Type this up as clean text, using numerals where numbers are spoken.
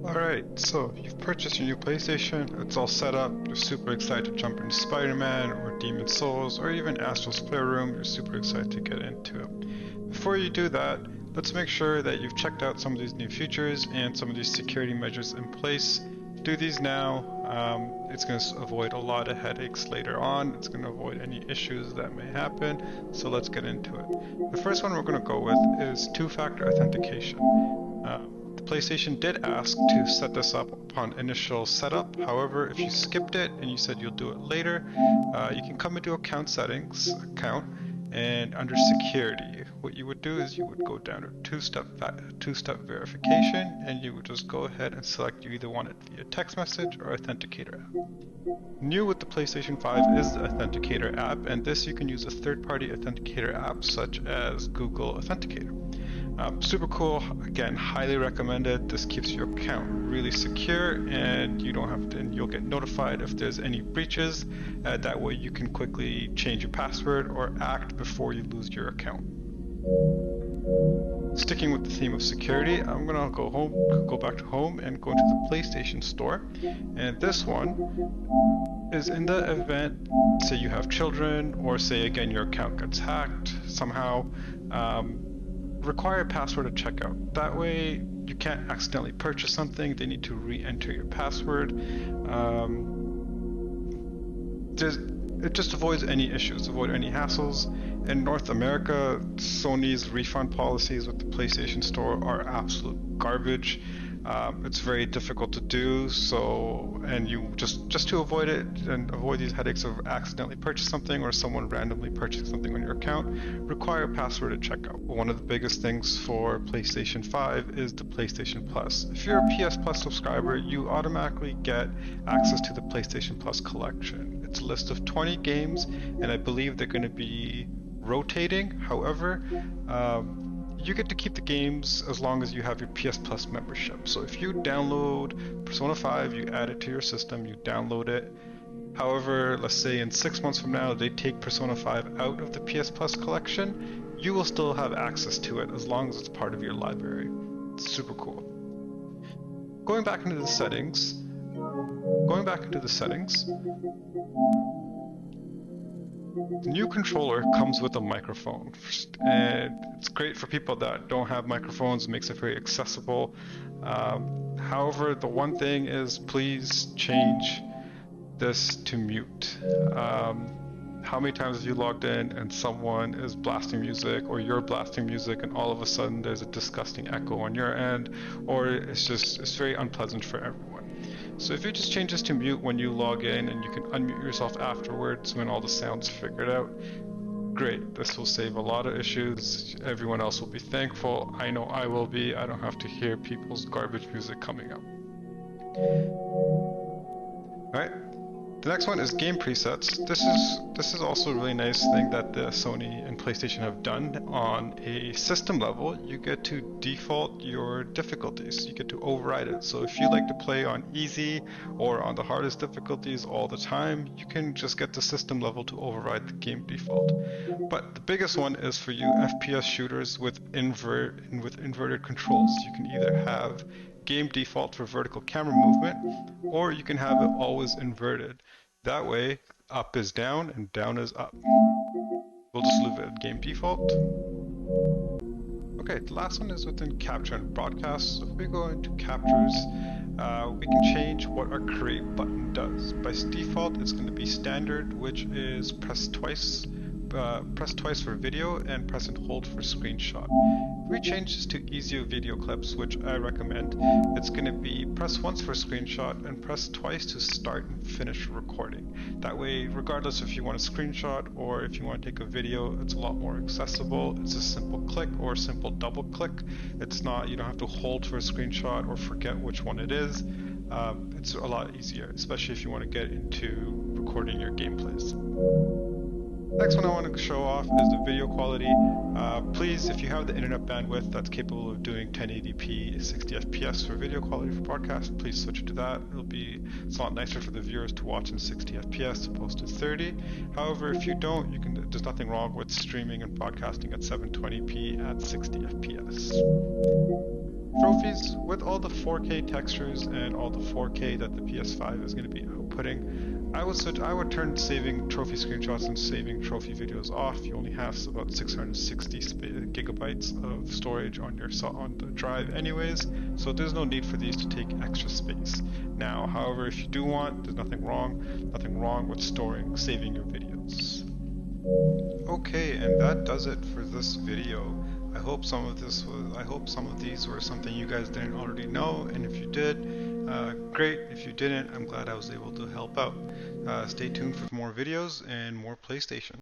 Alright, so you've purchased your new PlayStation, it's all set up, you're super excited to jump into Spider-Man or Demon's Souls or even Astro's Playroom, you're super excited to get into it. Before you do that, let's make sure that you've checked out some of these new features and some of these security measures in place. Do these now, it's going to avoid a lot of headaches later on, it's going to avoid any issues that may happen, so let's get into it. The first one we're going to go with is two-factor authentication. The PlayStation did ask to set this up upon initial setup. However, if you skipped it and you said you'll do it later, you can come into account settings, and under security, what you would do is you would go down to two-step verification, and you would just go ahead and select you either want it via text message or authenticator app. New with the PlayStation 5 is the authenticator app, and this you can use a third-party authenticator app such as Google Authenticator. Super cool, again, highly recommended. This keeps your account really secure and you don't have to, and you'll get notified if there's any breaches. That way you can quickly change your password or act before you lose your account. Sticking with the theme of security, I'm gonna go back to home and go into the PlayStation Store. And this one is in the event, say you have children, or say again your account gets hacked somehow, require a password at checkout. That way you can't accidentally purchase something, they need to re-enter your password. It just avoids any issues, avoid any hassles. In North America, Sony's refund policies with the PlayStation Store are absolute garbage. It's very difficult to do, so, and you just to avoid it and avoid these headaches of accidentally purchase something or someone randomly purchasing something on your account, require a password at checkout. One of the biggest things for PlayStation 5 is the PlayStation Plus. If you're a PS Plus subscriber, you automatically get access to the PlayStation Plus collection. It's a list of 20 games, and I believe they're going to be rotating. However, you get to keep the games as long as you have your PS Plus membership. So if you download Persona 5, you add it to your system, you download it. However, let's say in 6 months from now they take Persona 5 out of the PS Plus collection, you will still have access to it as long as it's part of your library. It's super cool. Going back into the settings, the new controller comes with a microphone, and it's great for people that don't have microphones. It makes it very accessible. However, the one thing is, please change this to mute. How many times have you logged in and someone is blasting music, or you're blasting music, and all of a sudden there's a disgusting echo on your end, or it's very unpleasant for everyone. So if you just change this to mute when you log in, and you can unmute yourself afterwards when all the sound's figured out, great. This will save a lot of issues. Everyone else will be thankful. I know I will be. I don't have to hear people's garbage music coming up. Alright. The next one is game presets. This is also a really nice thing that the Sony and PlayStation have done. On a system level, you get to default your difficulties. You get to override it. So if you like to play on easy or on the hardest difficulties all the time, you can just get the system level to override the game default. But the biggest one is for you FPS shooters with inverted controls. You can either have game default for vertical camera movement, or you can have it always inverted. That way, up is down and down is up. We'll just leave it at game default. Okay, the last one is within capture and broadcast. So if we go into captures, we can change what our create button does. By default, it's going to be standard, which is press twice for video and press and hold for screenshot. If we change this to easier video clips, which I recommend, it's going to be press once for screenshot and press twice to start and finish recording. That way, regardless if you want a screenshot or if you want to take a video, it's a lot more accessible. It's a simple click or a simple double click. It's not, you don't have to hold for a screenshot or forget which one it is. It's a lot easier, especially if you want to get into recording your gameplays. Next one I want to show off is the video quality. Please, if you have the internet bandwidth that's capable of doing 1080p 60 FPS for video quality for broadcast, please switch to that. It's a lot nicer for the viewers to watch in 60 FPS as opposed to 30. However, if you don't, there's nothing wrong with streaming and broadcasting at 720p at 60 FPS. trophies with all the 4K textures and all the 4K that the PS5 is going to be outputting, I would turn saving trophy screenshots and saving trophy videos off. You only have about 660 gigabytes of storage on the drive anyways, so there's no need for these to take extra space. Now, however, if you do want, there's nothing wrong with saving your videos. Okay, and that does it for this video. I hope some of these were something you guys didn't already know, and if you did, great. If you didn't, I'm glad I was able to help out. Stay tuned for more videos and more PlayStation.